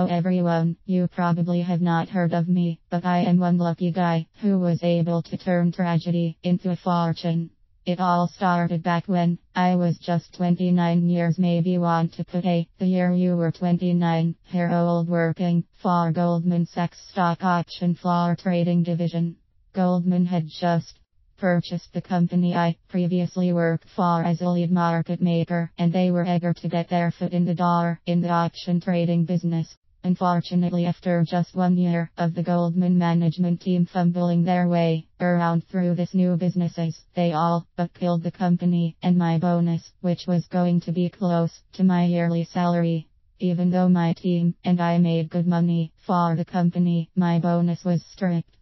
Hello everyone, you probably have not heard of me, but I am one lucky guy who was able to turn tragedy into a fortune. It all started back when I was just 29 years, maybe want to put the year you were 29, year old, working for Goldman Sachs stock option floor trading division. Goldman had just purchased the company I previously worked for as a lead market maker, and they were eager to get their foot in the door in the option trading business. Unfortunately, after just 1 year of the Goldman management team fumbling their way around through this new businesses, they all but killed the company and my bonus, which was going to be close to my yearly salary. Even though my team and I made good money for the company, my bonus was stripped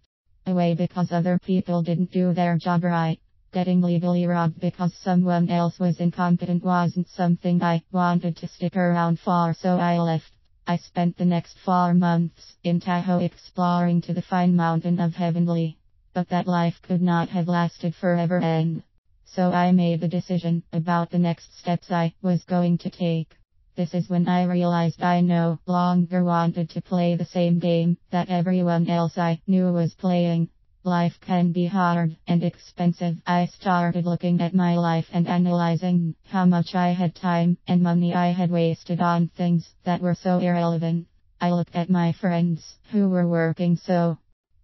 away because other people didn't do their job right. Getting legally robbed because someone else was incompetent wasn't something I wanted to stick around for, so I left. I spent the next 4 months in Tahoe exploring to the fine mountain of Heavenly. But that life could not have lasted forever, and so I made the decision about the next steps I was going to take. This is when I realized I no longer wanted to play the same game that everyone else I knew was playing. Life can be hard and expensive. I started looking at my life and analyzing how much I had time and money I had wasted on things that were so irrelevant. I looked at my friends who were working so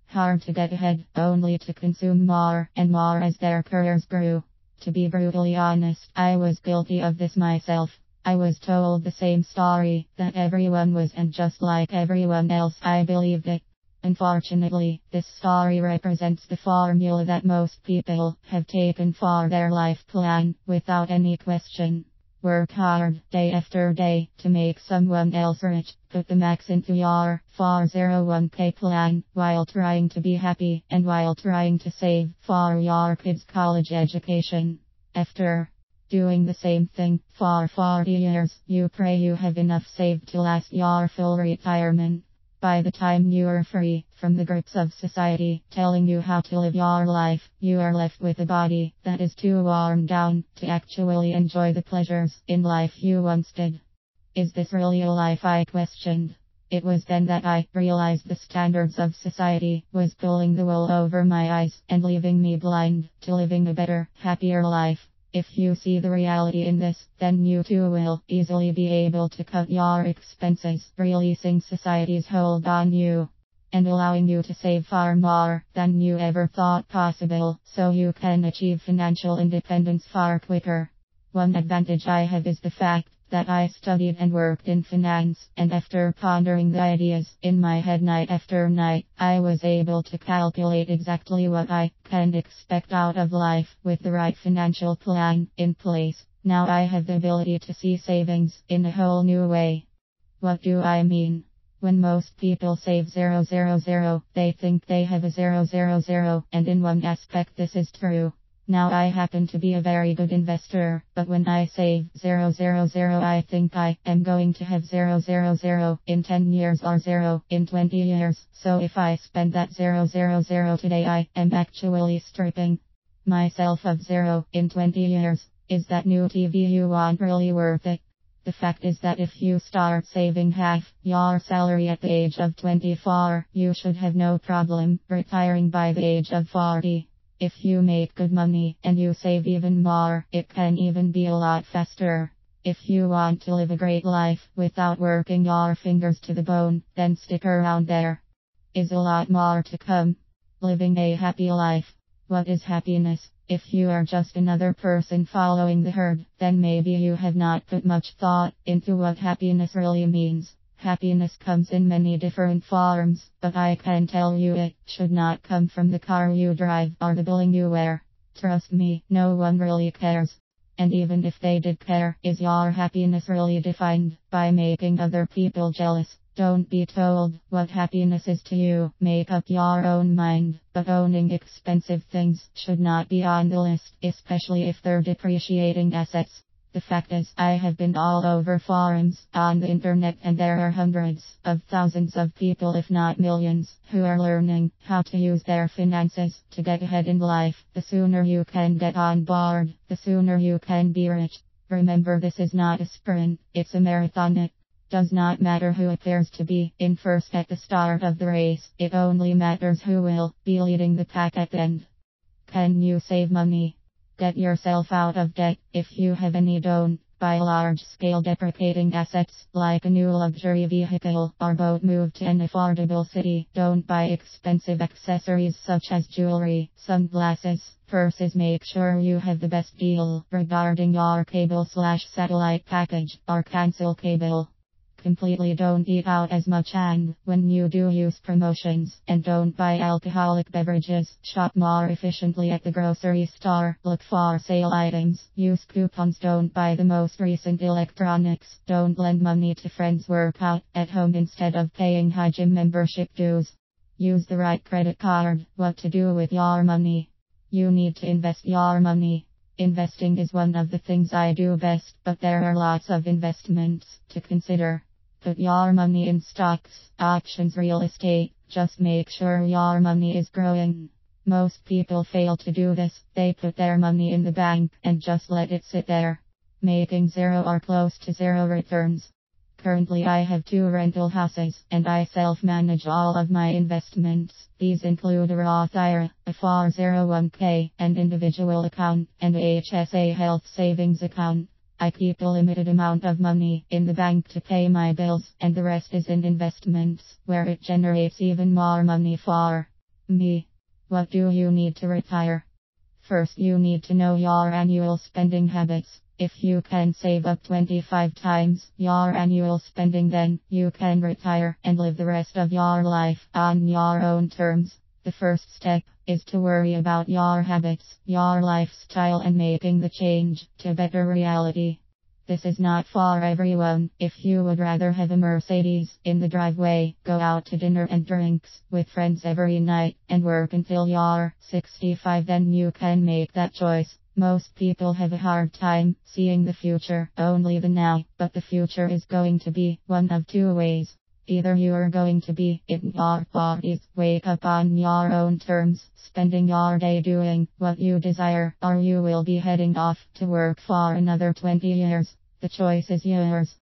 hard to get ahead, only to consume more and more as their careers grew. To be brutally honest, I was guilty of this myself. I was told the same story that everyone was, and just like everyone else, I believed it. Unfortunately, this story represents the formula that most people have taken for their life plan, without any question. Work hard, day after day, to make someone else rich. Put the max into your 401k plan, while trying to be happy, and while trying to save for your kids' college education. After doing the same thing for 40 years, you pray you have enough saved to last your full retirement. By the time you are free from the grips of society telling you how to live your life, you are left with a body that is too worn down to actually enjoy the pleasures in life you once did. Is this really a life? I questioned. It was then that I realized the standards of society was pulling the wool over my eyes and leaving me blind to living a better, happier life. If you see the reality in this, then you too will easily be able to cut your expenses, releasing society's hold on you and allowing you to save far more than you ever thought possible, so you can achieve financial independence far quicker. One advantage I have is the fact that I studied and worked in finance, and after pondering the ideas in my head night after night, I was able to calculate exactly what I can expect out of life with the right financial plan in place. Now I have the ability to see savings in a whole new way. What do I mean? When most people save 000, they think they have a 000, and in one aspect this is true. Now I happen to be a very good investor, but when I save 000, I think I am going to have 000 in 10 years or 0 in 20 years. So if I spend that 000 today, I am actually stripping myself of 0 in 20 years. Is that new TV you want really worth it? The fact is that if you start saving half your salary at the age of 24, you should have no problem retiring by the age of 40. If you make good money and you save even more, it can even be a lot faster. If you want to live a great life without working your fingers to the bone, then stick around. There is a lot more to come. Living a happy life. What is happiness? If you are just another person following the herd, then maybe you have not put much thought into what happiness really means. Happiness comes in many different forms, but I can tell you it should not come from the car you drive or the building you wear. Trust me, no one really cares. And even if they did care, is your happiness really defined by making other people jealous? Don't be told what happiness is to you. Make up your own mind. But owning expensive things should not be on the list, especially if they're depreciating assets. The fact is, I have been all over forums on the internet, and there are hundreds of thousands of people, if not millions, who are learning how to use their finances to get ahead in life. The sooner you can get on board, the sooner you can be rich. Remember, this is not a sprint, it's a marathon. Does not matter who appears to be in first at the start of the race, it only matters who will be leading the pack at the end. Can you save money? Get yourself out of debt. If you have any, don't buy large-scale depreciating assets like a new luxury vehicle or boat. Move to an affordable city. Don't buy expensive accessories such as jewelry, sunglasses, purses. Make sure you have the best deal regarding your cable/satellite package or cancel cable. Completely don't eat out as much, and when you do, use promotions. And don't buy alcoholic beverages. Shop more efficiently at the grocery store. Look for sale items. Use coupons. Don't buy the most recent electronics. Don't lend money to friends. Work out at home instead of paying high gym membership dues. Use the right credit card. What to do with your money? You need to invest your money. Investing is one of the things I do best, but there are lots of investments to consider. Put your money in stocks, options, real estate. Just make sure your money is growing. Most people fail to do this. They put their money in the bank and just let it sit there, making zero or close to zero returns. Currently I have 2 rental houses, and I self-manage all of my investments. These include a Roth IRA, a 401k, an individual account, and a HSA health savings account. I keep a limited amount of money in the bank to pay my bills, and the rest is in investments, where it generates even more money for me. What do you need to retire? First, you need to know your annual spending habits. If you can save up 25 times your annual spending, then you can retire and live the rest of your life on your own terms. The first step is to worry about your habits, your lifestyle, and making the change to a better reality. This is not for everyone. If you would rather have a Mercedes in the driveway, go out to dinner and drinks with friends every night, and work until you're 65, then you can make that choice. Most people have a hard time seeing the future, only the now, but the future is going to be one of 2 ways. Either you are going to be in your 40s, wake up on your own terms, spending your day doing what you desire, or you will be heading off to work for another 20 years. The choice is yours.